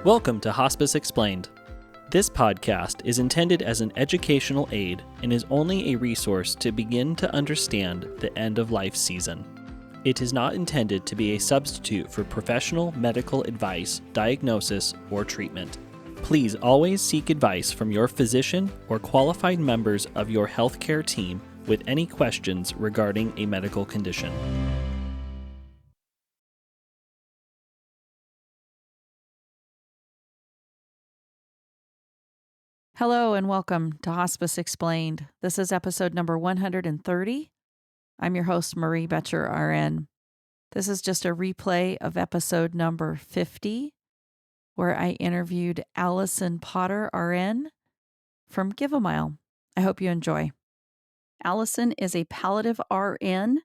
Welcome to Hospice Explained. This podcast is intended as an educational aid and is only a resource to begin to understand the end-of-life season. It is not intended to be a substitute for professional medical advice, diagnosis, or treatment. Please always seek advice from your physician or qualified members of your healthcare team with any questions regarding a medical condition. Hello and welcome to Hospice Explained. This is episode number 130. I'm your host, Marie Betcher, RN. This is just a replay of episode number 50, where I interviewed Alison Potter, RN, from Give a Mile. I hope you enjoy. Alison is a palliative RN,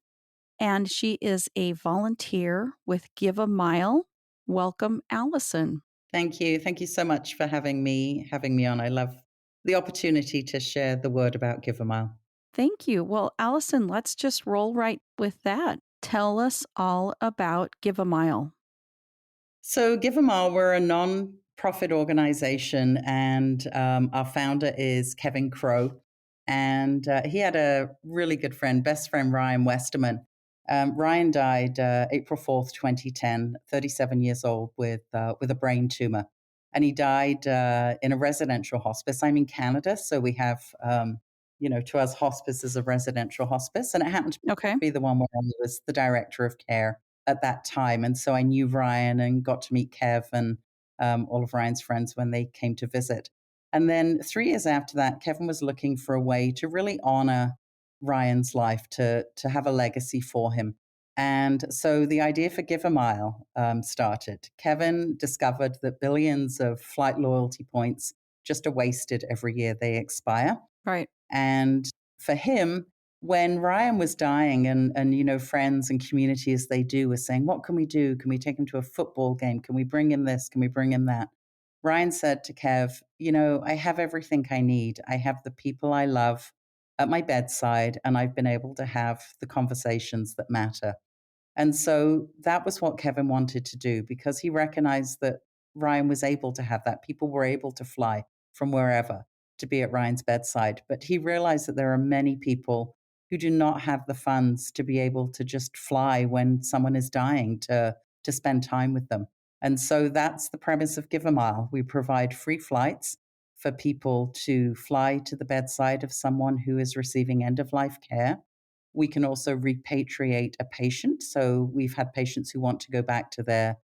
and she is a volunteer with Give a Mile. Welcome, Alison. Thank you. Thank you so much for having me on. I love the opportunity to share the word about Give a Mile. Thank you. Well, Alison, let's just roll right with that. Tell us all about Give a Mile. So Give a Mile, we're a non-profit organization, and our founder is Kevin Crow. And he had a really good friend, best friend, Ryan Westerman. Ryan died April 4th, 2010, 37 years old with a brain tumor. And he died in a residential hospice. I'm in Canada, so we have, to us, hospice is a residential hospice. And it happened to be the one where I was the director of care at that time. And so I knew Ryan and got to meet Kev and all of Ryan's friends when they came to visit. And then 3 years after that, Kevin was looking for a way to really honor Ryan's life, to have a legacy for him. And so the idea for Give a Mile started. Kevin discovered that billions of flight loyalty points just are wasted every year. They expire. Right. And for him, when Ryan was dying and friends and community, as they do, were saying, what can we do? Can we take him to a football game? Can we bring him this? Can we bring him that? Ryan said to Kev, I have everything I need. I have the people I love at my bedside, and I've been able to have the conversations that matter. And so that was what Kevin wanted to do, because he recognized that Ryan was able to have that. People were able to fly from wherever to be at Ryan's bedside. But he realized that there are many people who do not have the funds to be able to just fly when someone is dying, to spend time with them. And so that's the premise of Give a Mile. We provide free flights for people to fly to the bedside of someone who is receiving end-of-life care. We can also repatriate a patient. So we've had patients who want to go back to their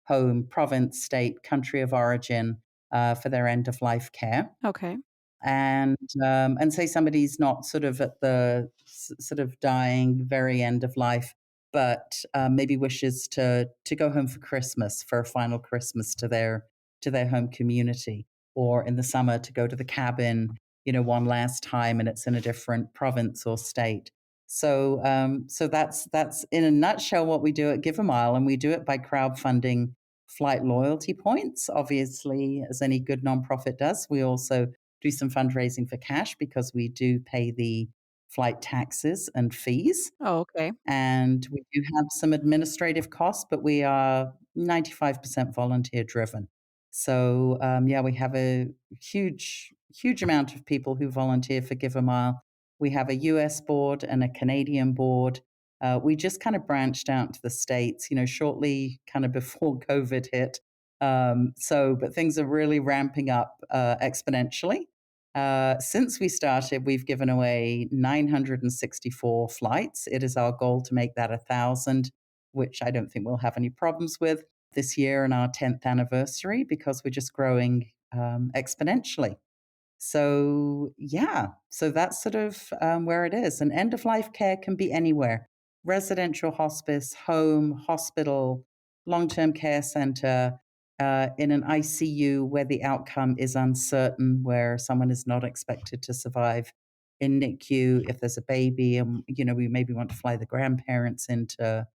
home, province, state, country of origin for their end-of-life care. Okay. And say somebody's not sort of at the sort of dying, very end of life, but maybe wishes to go home for Christmas, for a final Christmas to their home community, or in the summer to go to the cabin, one last time, and it's in a different province or state. So that's in a nutshell what we do at Give a Mile, and we do it by crowdfunding flight loyalty points, obviously, as any good nonprofit does. We also do some fundraising for cash, because we do pay the flight taxes and fees. Oh, okay. And we do have some administrative costs, but we are 95% volunteer driven. So, we have a huge amount of people who volunteer for Give a Mile. We have a US board and a Canadian board. We just kind of branched out to the States, shortly kind of before COVID hit. But things are really ramping up exponentially. Since we started, we've given away 964 flights. It is our goal to make that 1,000, which I don't think we'll have any problems with this year in our 10th anniversary, because we're just growing exponentially. So that's sort of where it is. And end-of-life care can be anywhere: residential hospice, home, hospital, long-term care center, in an ICU where the outcome is uncertain, where someone is not expected to survive, in NICU if there's a baby, and we maybe want to fly the grandparents in to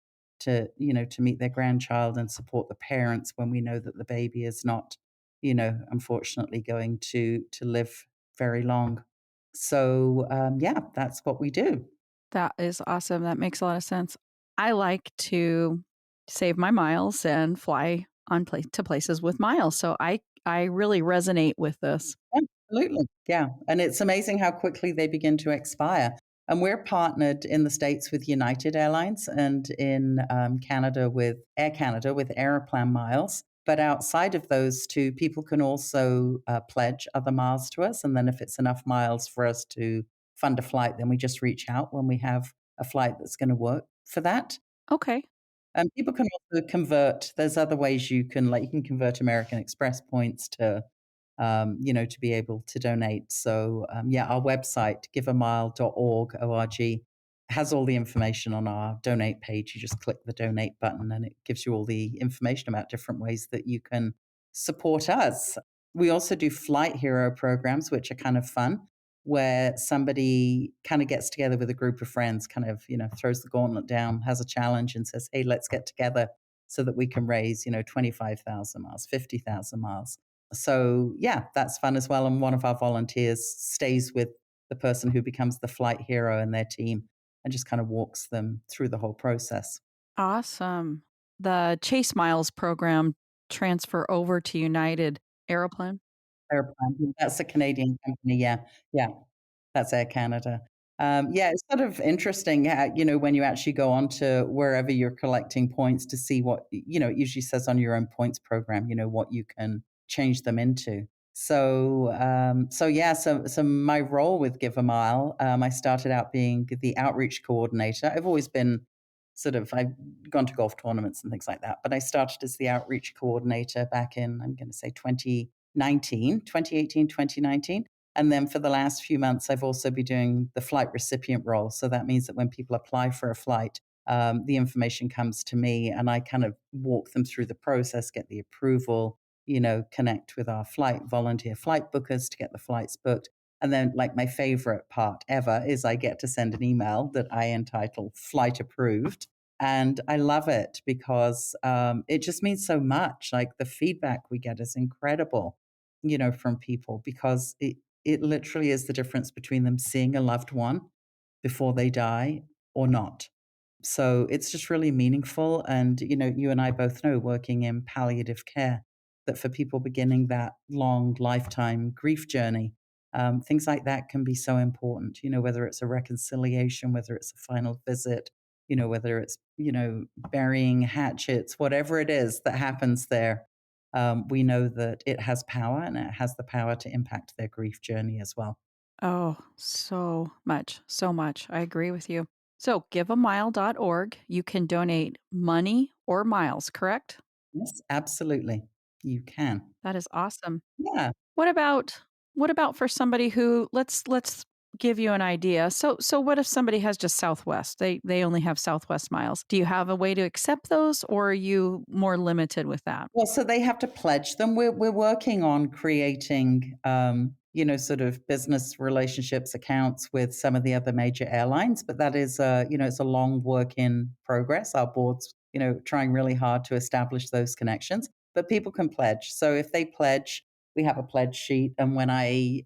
meet their grandchild and support the parents when we know that the baby is not, unfortunately going to live very long. So that's what we do. That is awesome. That makes a lot of sense. I like to save my miles and fly to places with miles. So I really resonate with this. Absolutely. Yeah. And it's amazing how quickly they begin to expire. And we're partnered in the States with United Airlines and in Canada with Air Canada with Aeroplan miles. But outside of those two, people can also pledge other miles to us. And then if it's enough miles for us to fund a flight, then we just reach out when we have a flight that's going to work for that. Okay. People can also convert. There's other ways you can convert American Express points to to be able to donate. So, our website, giveamile.org, O-R-G, has all the information on our donate page. You just click the donate button and it gives you all the information about different ways that you can support us. We also do flight hero programs, which are kind of fun, where somebody kind of gets together with a group of friends, kind of, throws the gauntlet down, has a challenge and says, hey, let's get together so that we can raise, 25,000 miles, 50,000 miles. So, yeah, that's fun as well. And one of our volunteers stays with the person who becomes the flight hero in their team and just kind of walks them through the whole process. Awesome. The Chase Miles program transfer over to United Aeroplan. Airplane. That's a Canadian company. Yeah. Yeah. That's Air Canada. It's sort of interesting, how, when you actually go on to wherever you're collecting points to see what, it usually says on your own points program, what you can change them into. So my role with Give a Mile, I started out being the outreach coordinator. I've always been I've gone to golf tournaments and things like that, but I started as the outreach coordinator back in, I'm going to say 2018, 2019. And then for the last few months, I've also been doing the flight recipient role. So that means that when people apply for a flight, the information comes to me and I kind of walk them through the process, get the approval, connect with our volunteer flight bookers to get the flights booked. And then, like, my favorite part ever is I get to send an email that I entitle Flight Approved. And I love it because it just means so much. Like, the feedback we get is incredible, from people, because it literally is the difference between them seeing a loved one before they die or not. So it's just really meaningful. And, you and I both know, working in palliative care, that for people beginning that long lifetime grief journey, things like that can be so important, whether it's a reconciliation, whether it's a final visit, whether it's, burying hatchets, whatever it is that happens there. We know that it has power and it has the power to impact their grief journey as well. Oh, so much, so much. I agree with you. So giveamile.org, you can donate money or miles, correct? Yes, absolutely. You can. That is awesome. Yeah. What about what about for somebody who let's give you an idea. So what if somebody has just Southwest? They only have Southwest miles. Do you have a way to accept those or are you more limited with that? Well, so they have to pledge them. We're working on creating, sort of business relationships accounts with some of the other major airlines, but that is, it's a long work in progress. Our board's, trying really hard to establish those connections, but people can pledge. So if they pledge, we have a pledge sheet, and when I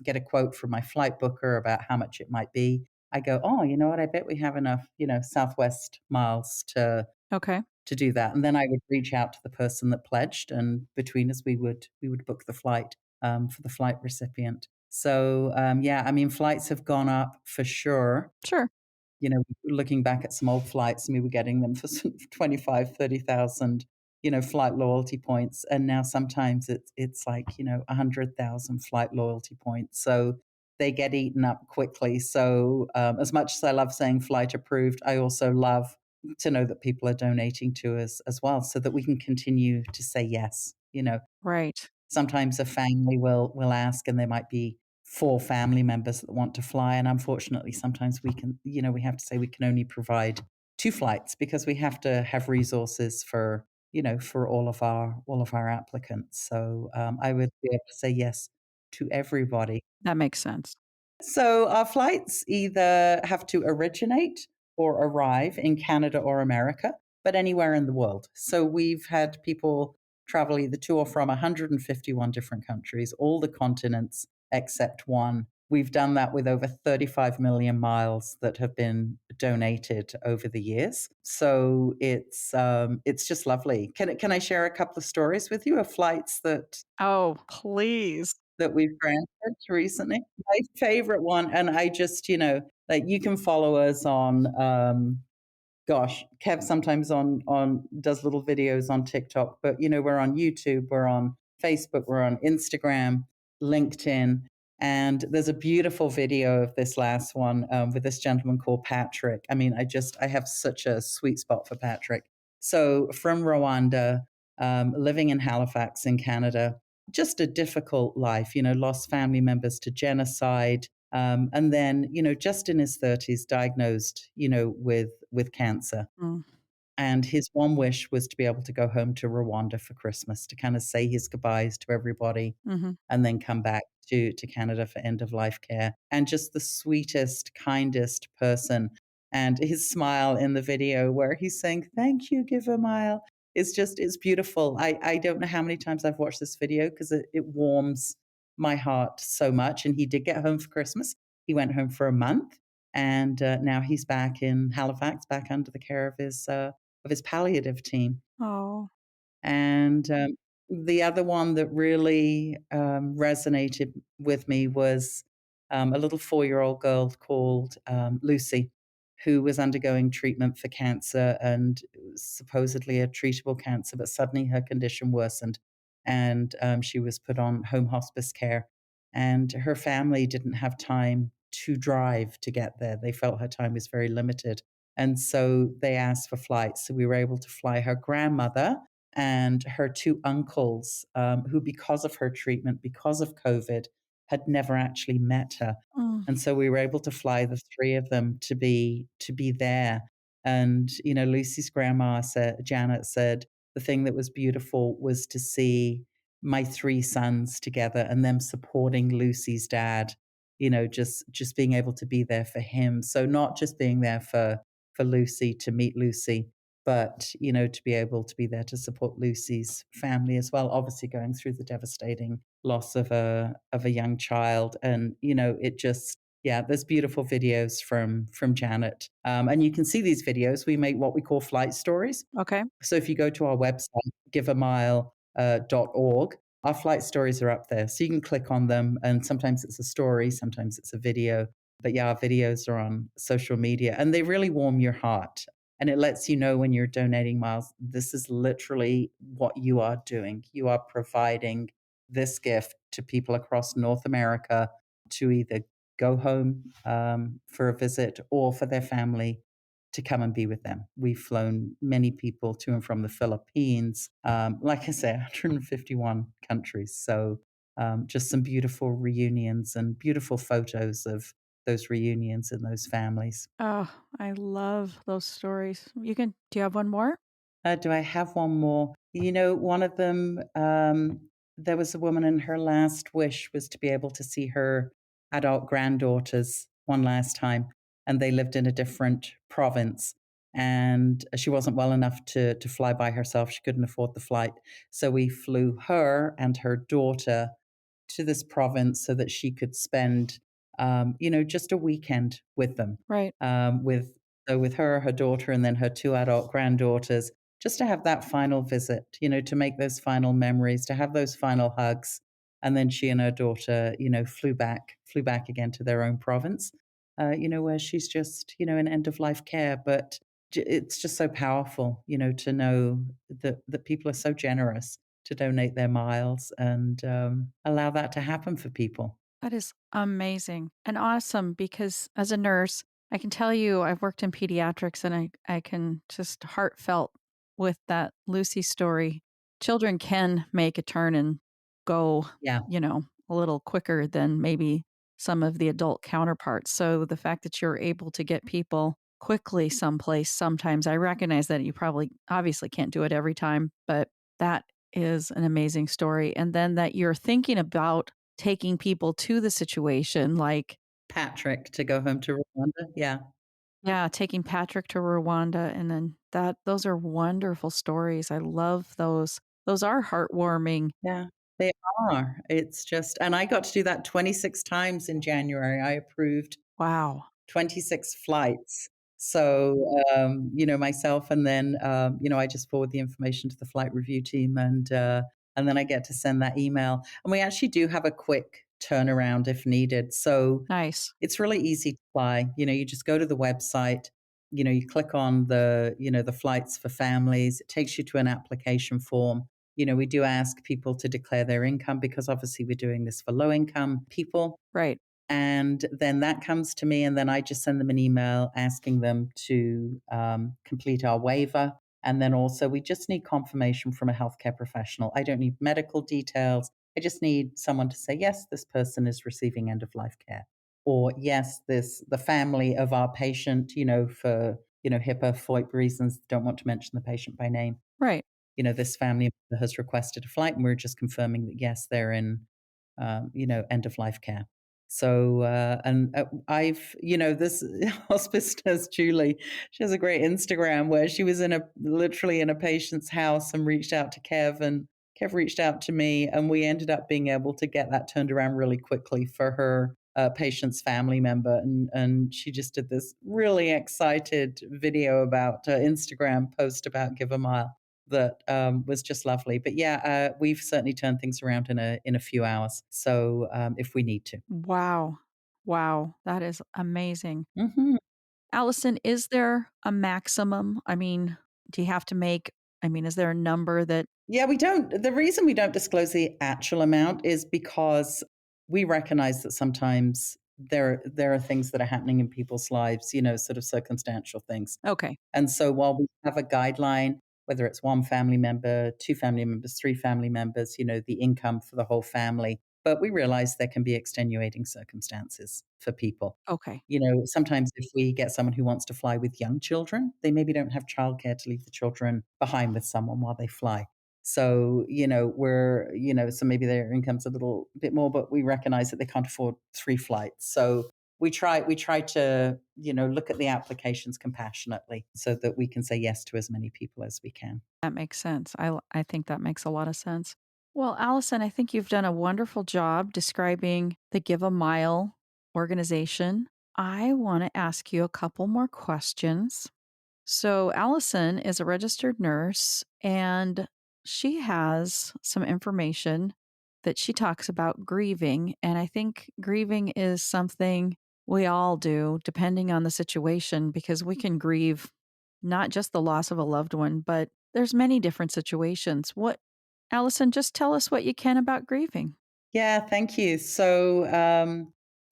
get a quote from my flight booker about how much it might be, I go, oh, you know what? I bet we have enough, Southwest miles Okay. to do that. And then I would reach out to the person that pledged, and between us, we would book the flight for the flight recipient. So I mean, flights have gone up for sure. Sure. Looking back at some old flights, and we were getting them for sort of 25, 30,000, flight loyalty points. And now sometimes it's like, 100,000 flight loyalty points. So they get eaten up quickly. So as much as I love saying flight approved, I also love to know that people are donating to us as well so that we can continue to say yes. Right. Sometimes a family will ask, and there might be four family members that want to fly, and unfortunately sometimes we have to say we can only provide two flights because we have to have resources for all of our applicants. So I would be able to say yes to everybody. That makes sense. So our flights either have to originate or arrive in Canada or America, but anywhere in the world. So we've had people travel either to or from 151 different countries, all the continents except one. we've done that with over 35 million miles that have been donated over the years. So it's just lovely. Can I share a couple of stories with you of flights Oh, please. that we've granted recently? My favorite one, and I just, like you can follow us on gosh, Kev sometimes on does little videos on TikTok, but we're on YouTube, we're on Facebook, we're on Instagram, LinkedIn, and there's a beautiful video of this last one with this gentleman called Patrick. I mean, I have such a sweet spot for Patrick. So from Rwanda, living in Halifax in Canada, just a difficult life. Lost family members to genocide, and then, just in his 30s, diagnosed, with cancer. Mm, And his one wish was to be able to go home to Rwanda for Christmas to kind of say his goodbyes to everybody hmm and then come back to Canada for end of life care. And just the sweetest, kindest person. And his smile in the video where he's saying, "Thank you, give a mile." It's beautiful. I don't know how many times I've watched this video because it warms my heart so much. And he did get home for Christmas. He went home for a month. And now he's back in Halifax, back under the care of his palliative team. Oh. And the other one that really resonated with me was a little 4-year-old girl called Lucy, who was undergoing treatment for cancer and it was supposedly a treatable cancer, but suddenly her condition worsened and she was put on home hospice care. And her family didn't have time to drive to get there. They felt her time was very limited. And so they asked for flights. So we were able to fly her grandmother and her two uncles, who, because of her treatment, because of COVID, had never actually met her. Mm, And so we were able to fly the three of them to be there. And Lucy's grandma said, Janet said, the thing that was beautiful was to see my three sons together and them supporting Lucy's dad. Just being able to be there for him. So not just being there for Lucy to meet Lucy, but to be able to be there to support Lucy's family as well, obviously going through the devastating loss of a young child. And it just, yeah, there's beautiful videos from Janet, and you can see these videos. We make what we call flight stories. okay. So if you go to our website, giveamile.org, our flight stories are up there. So you can click on them, and sometimes it's a story, sometimes it's a video. But yeah, our videos are on social media and they really warm your heart. And it lets you know when you're donating miles, this is literally what you are doing. You are providing this gift to people across North America to either go home for a visit or for their family to come and be with them. We've flown many people to and from the Philippines, like I say, 151 countries. So just some beautiful reunions and beautiful photos of those reunions and those families. Oh, I love those stories. Do you have one more? Do I have one more? One of them, there was a woman and her last wish was to be able to see her adult granddaughters one last time. And they lived in a different province. And she wasn't well enough to fly by herself. She couldn't afford the flight. So we flew her and her daughter to this province so that she could spend, just a weekend with them, Right. with her, her daughter, and then her two adult granddaughters, just to have that final visit, to make those final memories, to have those final hugs. And then she and her daughter, flew back again to their own province, where she's just, in end of life care. But it's just so powerful, to know that people are so generous to donate their miles and allow that to happen for people. That is amazing and awesome because as a nurse, I can tell you I've worked in pediatrics and I can just heartfelt with that Lucy story. Children can make a turn and go, Yeah. a little quicker than maybe some of the adult counterparts. So the fact that you're able to get people quickly someplace sometimes, I recognize that you probably obviously can't do it every time, but that is an amazing story. And then that you're thinking about taking people to the situation, like, Patrick to go home to Rwanda. Yeah. yeah, taking Patrick to Rwanda and then those are wonderful stories. I love those. Those are heartwarming. Yeah. They are. It's just, and I got to do that 26 times in January. I approved Wow. 26 flights. So, myself, and then, I just forward the information to the flight review team, and then I get to send that email. And we actually do have a quick turnaround if needed. So Nice. it's really easy to fly. You just go to the website, you click on the flights for families. It takes you to an application form. We do ask people to declare their income because obviously we're doing this for low income people. Right. And then that comes to me, and then I just send them an email asking them to complete our waiver. And then also, we just need confirmation from a healthcare professional. I don't need medical details. I just need someone to say, yes, this person is receiving end of life care. Or, yes, the family of our patient, for HIPAA, FOIP reasons, don't want to mention the patient by name. Right. This family has requested a flight, and we're just confirming that, yes, they're in, end of life care. So, I've, this hospice nurse, Julie, she has a great Instagram where she was literally in a patient's house and reached out to Kev, and Kev reached out to me, and we ended up being able to get that turned around really quickly for her patient's family member. And she just did this really excited video about Instagram post about Give a Mile that was just lovely. But yeah, we've certainly turned things around in a few hours. So if we need to. Wow. Wow. That is amazing. Hmm. Allison, is there a maximum? I mean, do you have to make, I mean, is there a number that, Yeah, we don't. The reason we don't disclose the actual amount is because we recognize that sometimes there are things that are happening in people's lives, sort of circumstantial things. okay. And so while we have a guideline, whether it's one family member, two family members, three family members, the income for the whole family, but we realize there can be extenuating circumstances for people. Okay. Sometimes if we get someone who wants to fly with young children, they maybe don't have childcare to leave the children behind with someone while they fly. So, so maybe their income's a little bit more, but we recognize that they can't afford 3 flights. So we try to, look at the applications compassionately so that we can say yes to as many people as we can. That makes sense. I think that makes a lot of sense. Well, Allison, I think you've done a wonderful job describing the Give a Mile organization. I want to ask you a couple more questions. So, Allison is a registered nurse and she has some information that she talks about grieving. And I think grieving is something we all do, depending on the situation, because we can grieve not just the loss of a loved one, but there's many different situations. Allison, just tell us what you can about grieving. Yeah, thank you. So,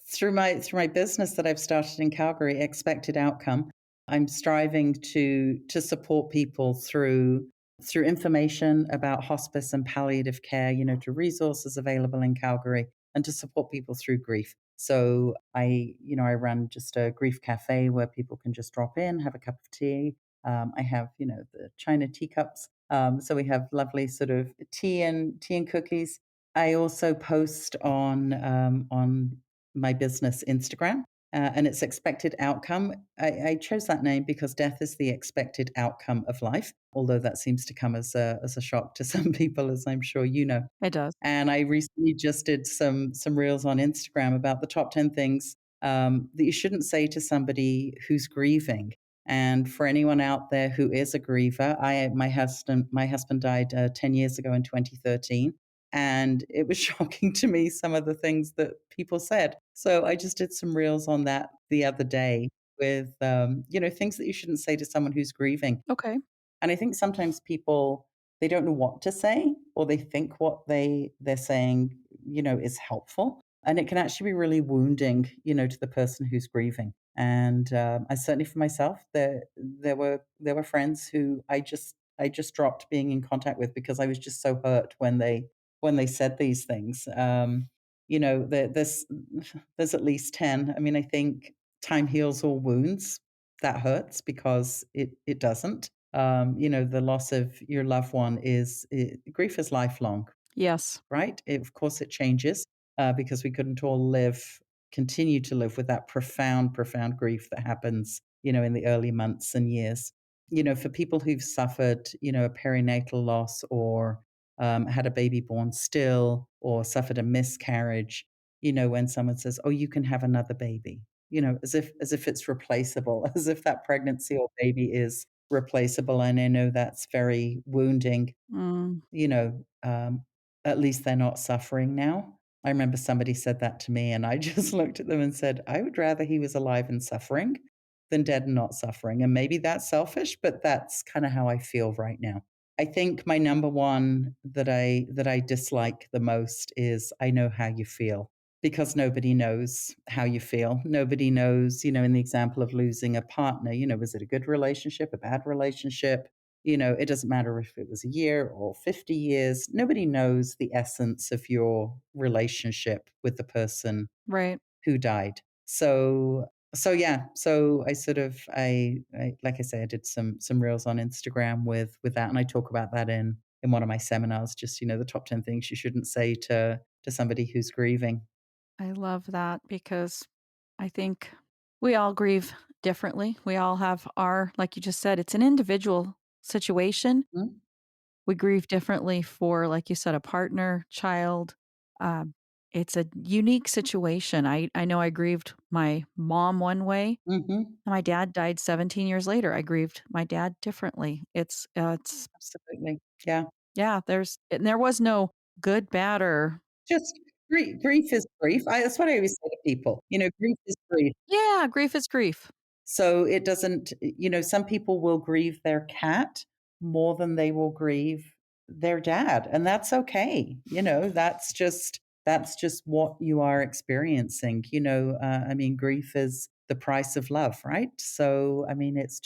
through my business that I've started in Calgary, Expected Outcome, I'm striving to support people through information about hospice and palliative care, to resources available in Calgary, and to support people through grief. So I run just a grief cafe where people can just drop in, have a cup of tea. I have, the China teacups. So we have lovely sort of tea and cookies. I also post on my business Instagram, and it's Expected Outcome. I chose that name because death is the expected outcome of life, although that seems to come as a shock to some people, as I'm sure you know. It does. And I recently just did some reels on Instagram about the top 10 things that you shouldn't say to somebody who's grieving. And for anyone out there who is a griever, my husband died 10 years ago in 2013. And it was shocking to me, some of the things that people said. So I just did some reels on that the other day with, things that you shouldn't say to someone who's grieving. Okay. And I think sometimes people, they don't know what to say, or they think what they're saying, is helpful. And it can actually be really wounding, to the person who's grieving. And I certainly for myself, there were friends who I just dropped being in contact with because I was just so hurt when they said these things. There's at least 10. I mean, I think time heals all wounds. That hurts because it doesn't. The loss of your loved one grief is lifelong, Yes. right? Of course, it changes because we couldn't all continue to live with that profound, profound grief that happens, in the early months and years. For people who've suffered, a perinatal loss or had a baby born still or suffered a miscarriage, when someone says, "Oh, you can have another baby," as if it's replaceable, as if that pregnancy or baby is replaceable. And I know that's very wounding. Mm, you know, um, at least they're not suffering now. I remember somebody said that to me, and I just looked at them and said, I would rather he was alive and suffering than dead and not suffering. And maybe that's selfish, but that's kind of how I feel right now. I think my number one that I dislike the most is I know how you feel, because nobody knows how you feel. Nobody knows, in the example of losing a partner, was it a good relationship, a bad relationship? It doesn't matter if it was a year or 50 years. Nobody knows the essence of your relationship with the person right. who died. So yeah, so I sort of I like I say, I did some reels on Instagram with that, and I talk about that in one of my seminars. Just the top 10 things you shouldn't say to somebody who's grieving. I love that because I think we all grieve differently. We all have our, like you just said, it's an individual situation. Mhm, We grieve differently for, like you said, a partner, child. Um, it's a unique situation. I know I grieved my mom one way. mhm, My dad died 17 years later. I grieved my dad differently. It's absolutely. Yeah. yeah. There was no good, bad, or Just grief is grief. That's what I always say to people. Grief is grief. yeah. Grief is grief. So it doesn't, some people will grieve their cat more than they will grieve their dad. And that's okay. That's just what you are experiencing. I mean, grief is the price of love, right? So, I mean, it's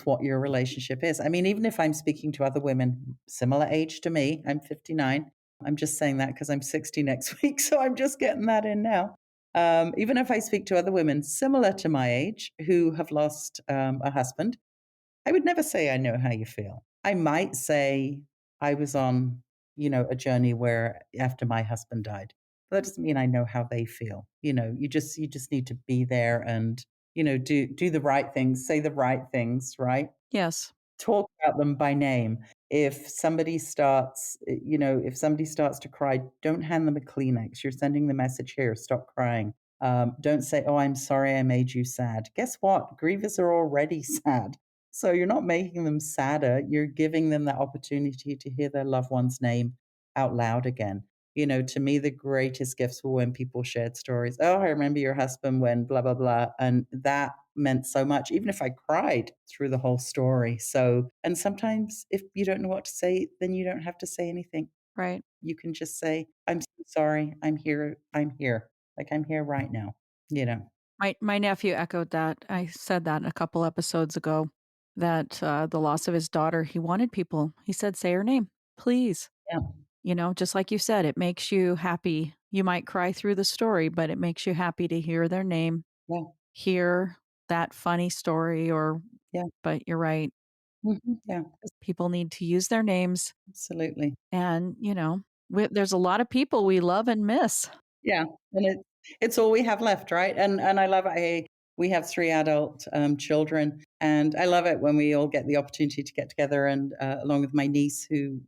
what your relationship is. I mean, even if I'm speaking to other women similar age to me, I'm 59. I'm just saying that because I'm 60 next week. So I'm just getting that in now. Even if I speak to other women similar to my age who have lost a husband, I would never say I know how you feel. I might say I was on, a journey where after my husband died. But that doesn't mean I know how they feel. You just need to be there and do the right things, say the right things, right? Yes. Talk about them by name. If somebody starts to cry, don't hand them a Kleenex. You're sending the message here, stop crying. Don't say, "Oh, I'm sorry I made you sad." Guess what? Grievers are already sad. So you're not making them sadder. You're giving them that opportunity to hear their loved one's name out loud again. To me, the greatest gifts were when people shared stories. Oh, I remember your husband when blah, blah, blah. And that meant so much, even if I cried through the whole story. So, and sometimes if you don't know what to say, then you don't have to say anything. Right. You can just say, I'm so sorry. I'm here. I'm here. Like I'm here right now, you know? My nephew echoed that. I said that a couple episodes ago that the loss of his daughter, he wanted people. He said, "Say her name, please." Yeah. Just like you said, it makes you happy. You might cry through the story, but it makes you happy to hear their name, Yeah. hear that funny story or Yeah. but you're right. Yeah. People need to use their names Absolutely. and, there's a lot of people we love and miss. Yeah, and it's all we have left, right? And I love it. We have 3 adult, children, and I love it when we all get the opportunity to get together and, along with my niece who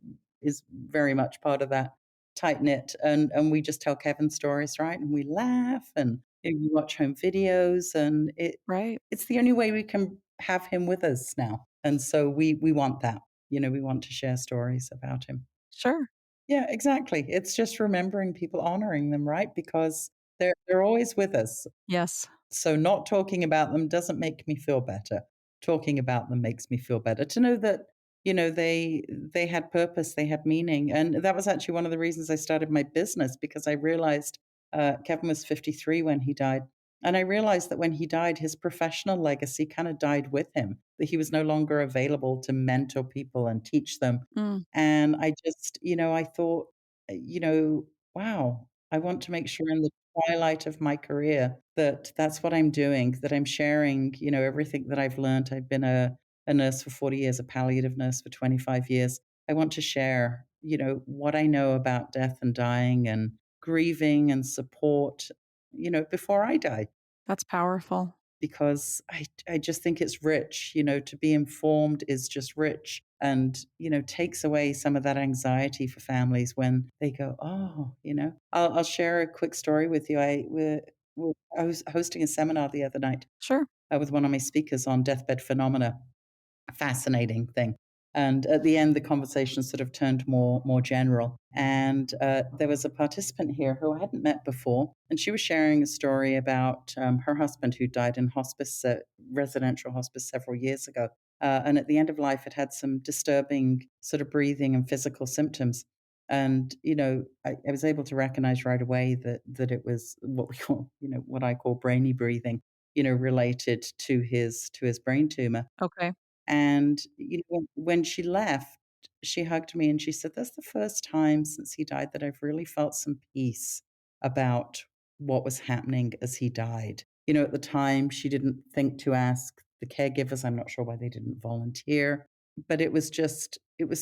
is very much part of that tight-knit, and we just tell Kevin stories, right? And we laugh and, we watch home videos, and Right. it's the only way we can have him with us now, and so we want that. We want to share stories about him. Sure. Yeah, exactly. It's just remembering people, honoring them, right? Because they're always with us. Yes. So not talking about them doesn't make me feel better. Talking about them makes me feel better. To know that, they had purpose, they had meaning. And that was actually one of the reasons I started my business, because I realized Kevin was 53 when he died. And I realized that when he died, his professional legacy kind of died with him, that he was no longer available to mentor people and teach them. Mm, And I just, I thought, wow, I want to make sure in the twilight of my career that that's what I'm doing, that I'm sharing, everything that I've learned. I've been a nurse for 40 years, a palliative nurse for 25 years. I want to share, what I know about death and dying and grieving and support, before I die, that's powerful. because I just think it's rich, to be informed is just rich. and, takes away some of that anxiety for families when they go, oh, I'll share a quick story with you. I was hosting a seminar the other night Sure. with one of my speakers on deathbed phenomena. Fascinating thing. And at the end, the conversation sort of turned more general. And there was a participant here who I hadn't met before, and she was sharing a story about her husband who died in hospice, residential hospice, several years ago. And at the end of life, it had some disturbing sort of breathing and physical symptoms. And I was able to recognize right away that it was what we call, what I call brainy breathing, related to his brain tumor. Okay. And, when she left, she hugged me and she said, "That's the first time since he died that I've really felt some peace about what was happening as he died." At the time, she didn't think to ask the caregivers. I'm not sure why they didn't volunteer, but it was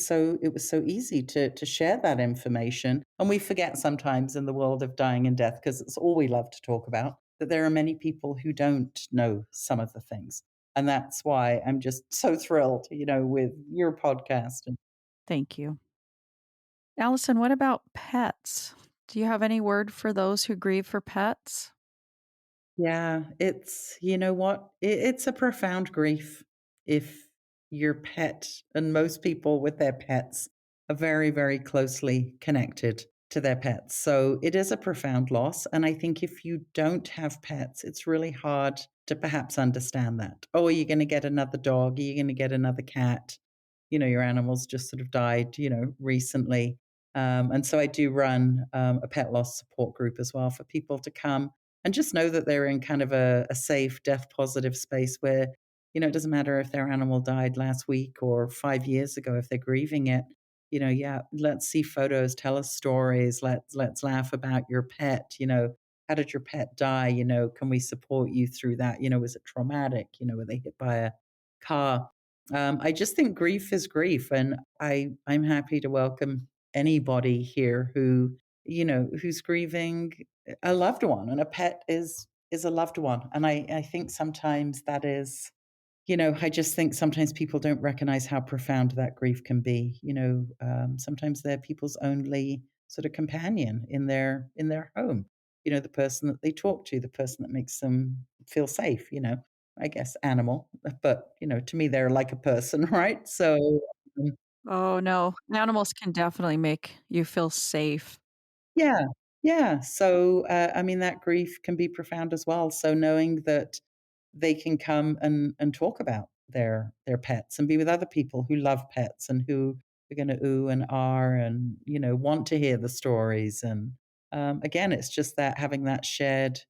so easy to share that information. And we forget sometimes in the world of dying and death, because it's all we love to talk about, that there are many people who don't know some of the things. And that's why I'm just so thrilled, with your podcast. And Thank you. Allison, what about pets? Do you have any word for those who grieve for pets? yeah, you know what? It's a profound grief if your pet, and most people with their pets are very, very closely connected to their pets. So it is a profound loss. And I think if you don't have pets, it's really hard to perhaps understand that. Oh, are you going to get another dog? Are you going to get another cat? Your animals just sort of died, recently. And so I do run a pet loss support group as well for people to come and just know that they're in kind of a safe, death positive space where, it doesn't matter if their animal died last week or 5 years ago, if they're grieving it, yeah, let's see photos, tell us stories, let's laugh about your pet, how did your pet die? Can we support you through that? Was it traumatic? Were they hit by a car? I just think grief is grief, and I'm happy to welcome anybody here who's grieving a loved one, and a pet is a loved one. And I think sometimes that is, I just think sometimes people don't recognize how profound that grief can be. Sometimes they're people's only sort of companion in their home. The person that they talk to, the person that makes them feel safe. I guess animal, but to me they're like a person, right? So um, Oh, no. Animals can definitely make you feel safe. yeah, yeah. So I mean, that grief can be profound as well. So knowing that they can come and talk about their pets and be with other people who love pets and who are going to ooh and ah and want to hear the stories. And again, it's just that having that shared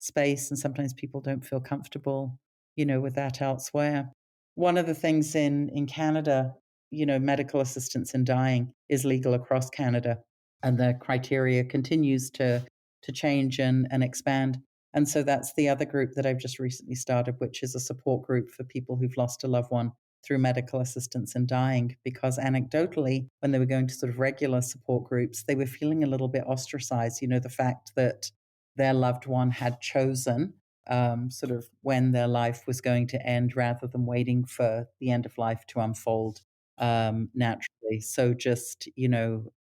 space, and sometimes people don't feel comfortable with that elsewhere. One of the things in Canada, medical assistance in dying is legal across Canada, and the criteria continues to change and expand. And so that's the other group that I've just recently started, which is a support group for people who've lost a loved one through medical assistance in dying. Because anecdotally, when they were going to sort of regular support groups, they were feeling a little bit ostracized. The fact that their loved one had chosen sort of when their life was going to end rather than waiting for the end of life to unfold naturally. So just,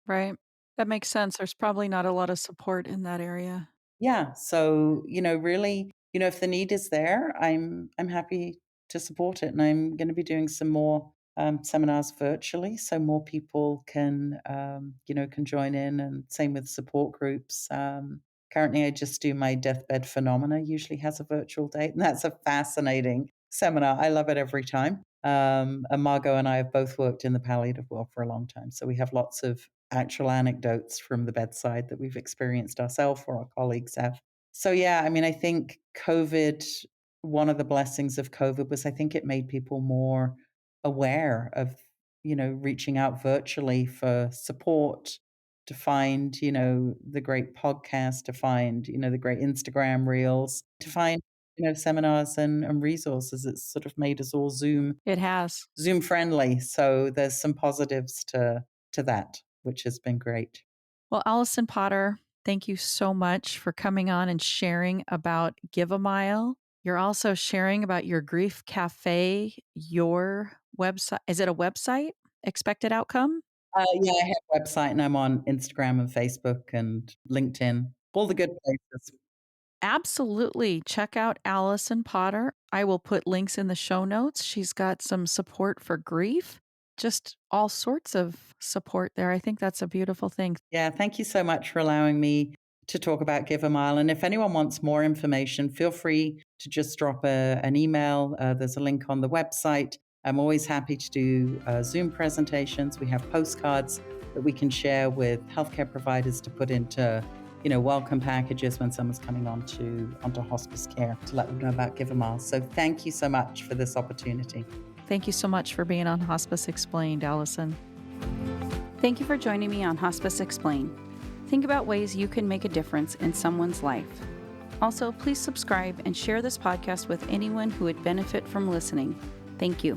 Right. That makes sense. There's probably not a lot of support in that area. yeah. So, really, if the need is there, I'm happy to support it. And I'm going to be doing some more seminars virtually so more people can join in, and same with support groups. Currently I just do my deathbed phenomena, usually has a virtual date, and that's a fascinating seminar. I love it every time. And Margot and I have both worked in the palliative world for a long time. So we have lots of actual anecdotes from the bedside that we've experienced ourselves or our colleagues have. So, yeah, I mean, I think one of the blessings of COVID was I think it made people more aware of, reaching out virtually for support, to find, the great podcast, to find, the great Instagram reels, to find, seminars and resources. It's sort of made us all It has. Zoom friendly. So there's some positives to that, which has been great. Well, Alison Potter, thank you so much for coming on and sharing about Give a Mile. You're also sharing about your Grief Cafe, your website. Is it a website? expected outcome? Yeah, I have a website and I'm on Instagram and Facebook and LinkedIn, all the good places. Absolutely. Check out Alison Potter. I will put links in the show notes. She's got some support for grief, just all sorts of support there. I think that's a beautiful thing. Yeah, thank you so much for allowing me to talk about Give a Mile. And if anyone wants more information, feel free to just drop an email. There's a link on the website. I'm always happy to do Zoom presentations. We have postcards that we can share with healthcare providers to put into, welcome packages when someone's coming onto hospice care to let them know about Give a Mile. So thank you so much for this opportunity. Thank you so much for being on Hospice Explained, Alison. Thank you for joining me on Hospice Explained. Think about ways you can make a difference in someone's life. Also, please subscribe and share this podcast with anyone who would benefit from listening. Thank you.